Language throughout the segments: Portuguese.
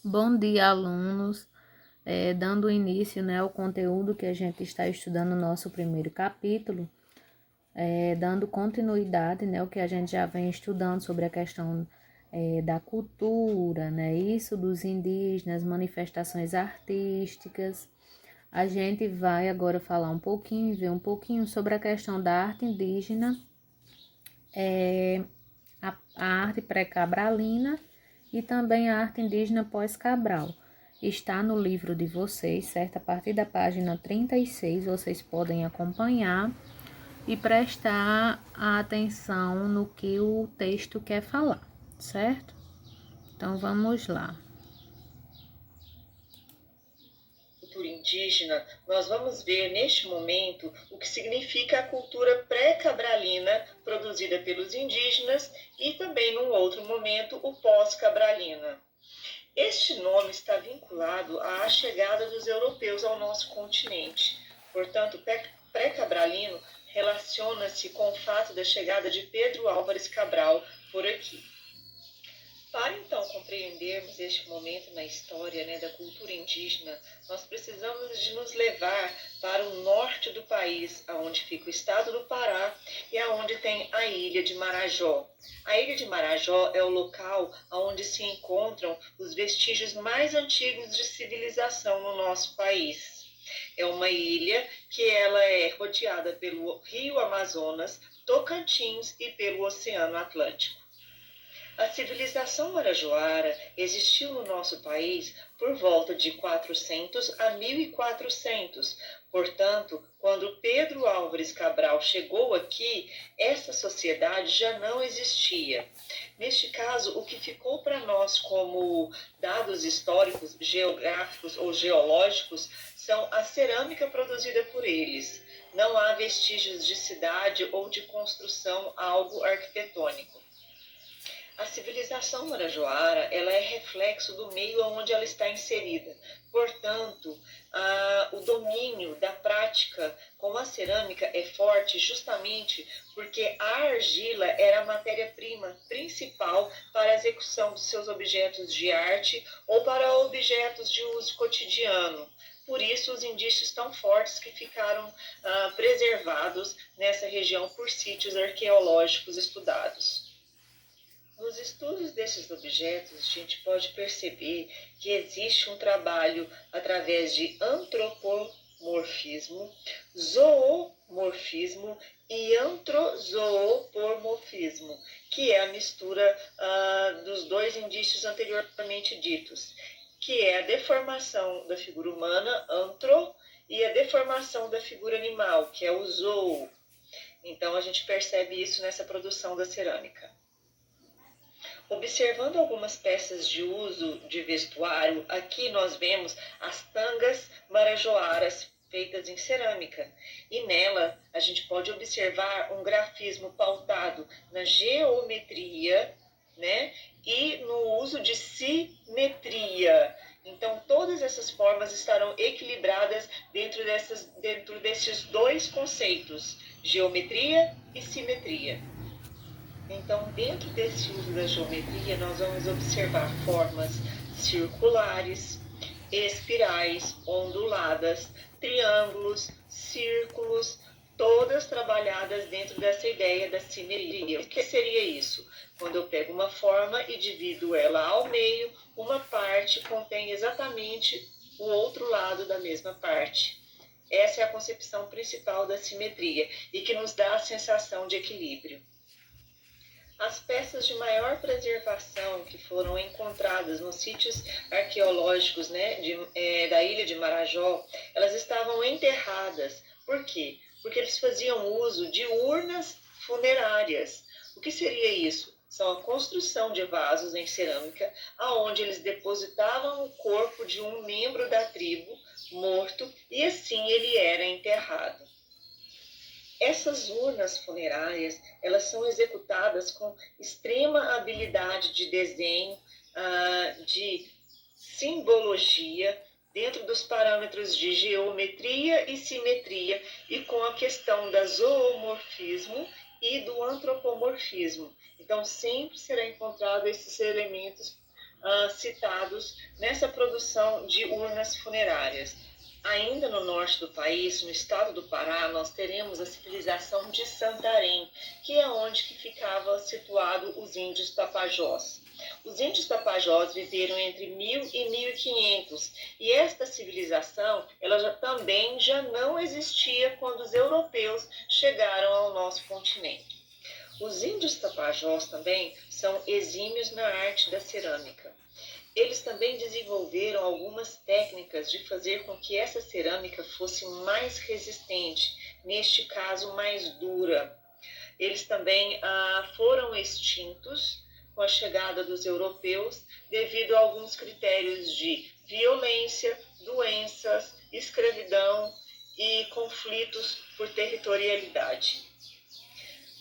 Bom dia, alunos. Dando início, né, ao conteúdo que a gente está estudando no nosso primeiro capítulo, dando continuidade, né, ao que a gente já vem estudando sobre a questão da cultura, né, isso dos indígenas, manifestações artísticas. A gente vai agora falar um pouquinho, ver um pouquinho sobre a questão da arte indígena, a arte pré-cabralina e também a arte indígena pós-Cabral. Está no livro de vocês, certo? A partir da página 36, vocês podem acompanhar e prestar atenção no que o texto quer falar, certo? Então, vamos lá. Cultura indígena, nós vamos ver neste momento o que significa a cultura pré-cabralina produzida pelos indígenas e também, num outro momento, o pós-cabralina. Este nome está vinculado à chegada dos europeus ao nosso continente. Portanto, pré-cabralino relaciona-se com o fato da chegada de Pedro Álvares Cabral por aqui. Para então compreendermos este momento na história, da cultura indígena, nós precisamos de nos levar para o norte do país, aonde fica o estado do Pará e aonde tem a ilha de Marajó. A ilha de Marajó é o local onde se encontram os vestígios mais antigos de civilização no nosso país. É uma ilha que ela é rodeada pelo Rio Amazonas, Tocantins e pelo Oceano Atlântico. A civilização marajoara existiu no nosso país por volta de 400 a 1400. Portanto, quando Pedro Álvares Cabral chegou aqui, essa sociedade já não existia. Neste caso, o que ficou para nós como dados históricos, geográficos ou geológicos são a cerâmica produzida por eles. Não há vestígios de cidade ou de construção, algo arquitetônico. A civilização marajoara ela é reflexo do meio onde ela está inserida. Portanto, o domínio da prática com a cerâmica é forte justamente porque a argila era a matéria-prima principal para a execução dos seus objetos de arte ou para objetos de uso cotidiano. Por isso, os indícios tão fortes que ficaram preservados nessa região por sítios arqueológicos estudados. Nos estudos desses objetos, a gente pode perceber que existe um trabalho através de antropomorfismo, zoomorfismo e antrozoomorfismo, que é a mistura dos dois indícios anteriormente ditos, que é a deformação da figura humana, antro, e a deformação da figura animal, que é o zoo. Então, a gente percebe isso nessa produção da cerâmica. Observando algumas peças de uso de vestuário, aqui nós vemos as tangas marajoaras feitas em cerâmica. E nela a gente pode observar um grafismo pautado na geometria, e no uso de simetria. Então, todas essas formas estarão equilibradas dentro desses dois conceitos, geometria e simetria. Então, dentro desse uso da geometria, nós vamos observar formas circulares, espirais, onduladas, triângulos, círculos, todas trabalhadas dentro dessa ideia da simetria. O que seria isso? Quando eu pego uma forma e divido ela ao meio, uma parte contém exatamente o outro lado da mesma parte. Essa é a concepção principal da simetria e que nos dá a sensação de equilíbrio. As peças de maior preservação que foram encontradas nos sítios arqueológicos da ilha de Marajó, elas estavam enterradas. Por quê? Porque eles faziam uso de urnas funerárias. O que seria isso? São a construção de vasos em cerâmica, aonde eles depositavam o corpo de um membro da tribo morto e assim ele era enterrado. Essas urnas funerárias, elas são executadas com extrema habilidade de desenho, de simbologia, dentro dos parâmetros de geometria e simetria, e com a questão da zoomorfismo e do antropomorfismo. Então, sempre será encontrado esses elementos citados nessa produção de urnas funerárias. Ainda no norte do país, no estado do Pará, nós teremos a civilização de Santarém, que é onde que ficava situado os índios Tapajós. Os índios Tapajós viveram entre 1000 e 1500 e esta civilização também já não existia quando os europeus chegaram ao nosso continente. Os índios Tapajós também são exímios na arte da cerâmica. Eles também desenvolveram algumas técnicas de fazer com que essa cerâmica fosse mais resistente, neste caso mais dura. Eles também foram extintos com a chegada dos europeus devido a alguns critérios de violência, doenças, escravidão e conflitos por territorialidade.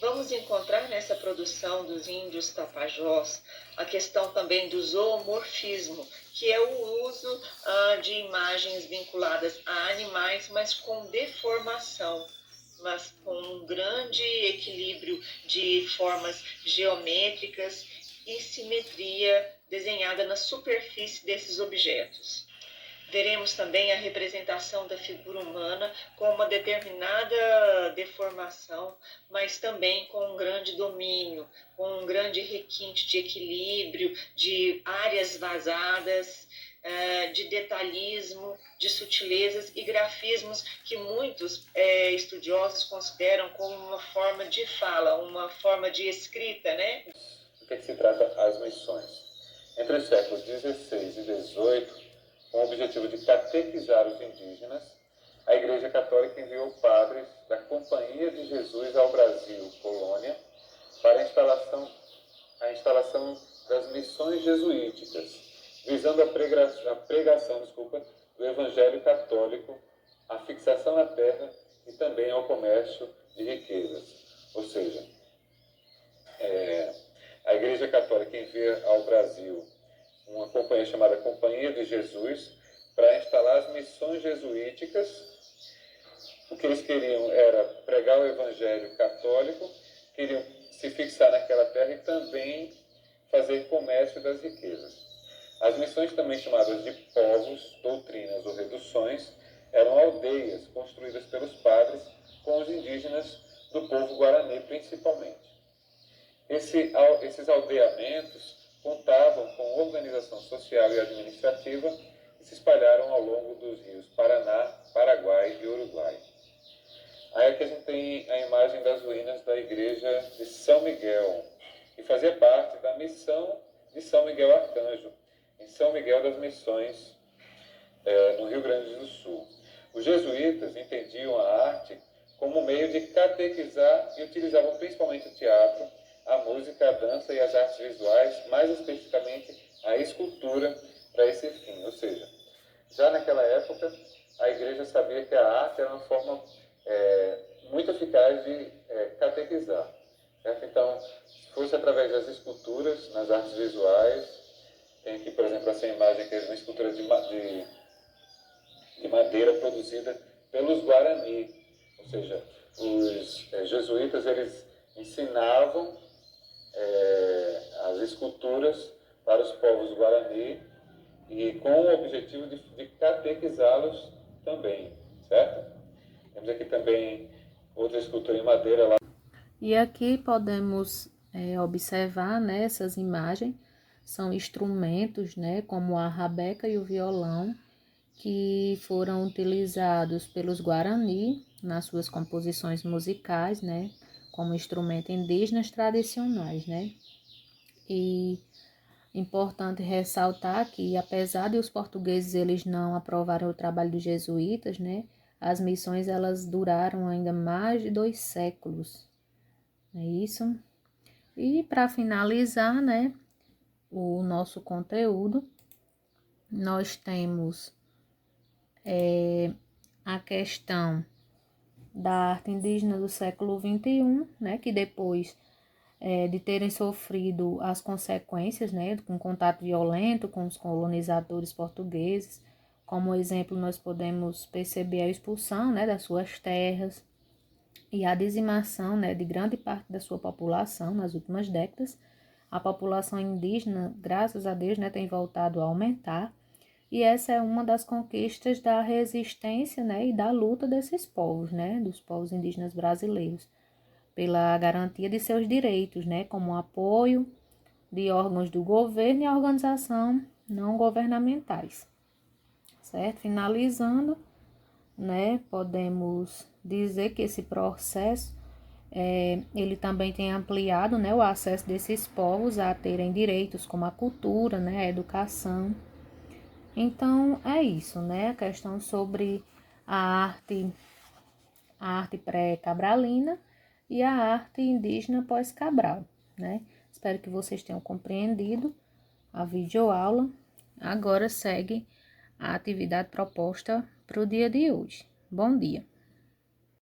Vamos encontrar nessa produção dos índios Tapajós a questão também do zoomorfismo, que é o uso de imagens vinculadas a animais, mas com deformação, mas com um grande equilíbrio de formas geométricas e simetria desenhada na superfície desses objetos. Veremos também a representação da figura humana com uma determinada deformação, mas também com um grande domínio, com um grande requinte de equilíbrio, de áreas vazadas, de detalhismo, de sutilezas e grafismos que muitos estudiosos consideram como uma forma de fala, uma forma de escrita, né? Do que se trata as missões? Entre os séculos XVI e XVIII, com o objetivo de catequizar os indígenas, a Igreja Católica enviou padres da Companhia de Jesus ao Brasil, colônia, para a instalação das missões jesuíticas, visando a pregação do Evangelho Católico, a fixação na terra e também ao comércio de riquezas. Ou seja, a Igreja Católica envia ao Brasil uma companhia chamada Companhia de Jesus para instalar as missões jesuíticas. O que eles queriam era pregar o Evangelho Católico, queriam se fixar naquela terra e também fazer comércio das riquezas. As missões, também chamadas de povos, doutrinas ou reduções, eram aldeias construídas pelos padres com os indígenas do povo guarani, principalmente. Esses aldeamentos contavam com organização social e administrativa e se espalharam ao longo dos rios Paraná, Paraguai e Uruguai. Aí aqui a gente tem a imagem das ruínas da igreja de São Miguel, que fazia parte da missão de São Miguel Arcanjo, em São Miguel das Missões, no Rio Grande do Sul. Os jesuítas entendiam a arte como meio de catequizar e utilizavam principalmente o teatro, a música, a dança e as artes visuais, mais especificamente a escultura, para esse fim. Ou seja, já naquela época, a igreja sabia que a arte era uma forma muito eficaz de catequizar. Certo? Então, se fosse através das esculturas, nas artes visuais, tem aqui, por exemplo, essa imagem que é uma escultura de madeira produzida pelos Guarani. Ou seja, os jesuítas, eles ensinavam as esculturas para os povos Guarani e com o objetivo de catequizá-los também, certo? Temos aqui também outra escultura em madeira lá. E aqui podemos observar, né, essas imagens, são instrumentos, né, como a rabeca e o violão, que foram utilizados pelos Guarani nas suas composições musicais, né, como instrumentos indígenas tradicionais, né. E importante ressaltar que, apesar de os portugueses eles não aprovarem o trabalho dos jesuítas, né, as missões elas duraram ainda mais de 2 séculos, é isso. E para finalizar, né, o nosso conteúdo, nós temos a questão da arte indígena do século XXI, né, que depois de terem sofrido as consequências, né, com contato violento com os colonizadores portugueses, como exemplo nós podemos perceber a expulsão, né, das suas terras e a dizimação, né, de grande parte da sua população nas últimas décadas, a população indígena, graças a Deus, né, tem voltado a aumentar. E essa é uma das conquistas da resistência, né, e da luta desses povos, né, dos povos indígenas brasileiros, pela garantia de seus direitos, né, como apoio de órgãos do governo e organização não governamentais, certo? Finalizando, né, podemos dizer que esse processo ele também tem ampliado, né, o acesso desses povos a terem direitos como a cultura, né, a educação. Então é isso, né, a questão sobre a arte pré-cabralina e a arte indígena pós-cabral, né? Espero que vocês tenham compreendido a videoaula. Agora segue a atividade proposta para o dia de hoje. Bom dia!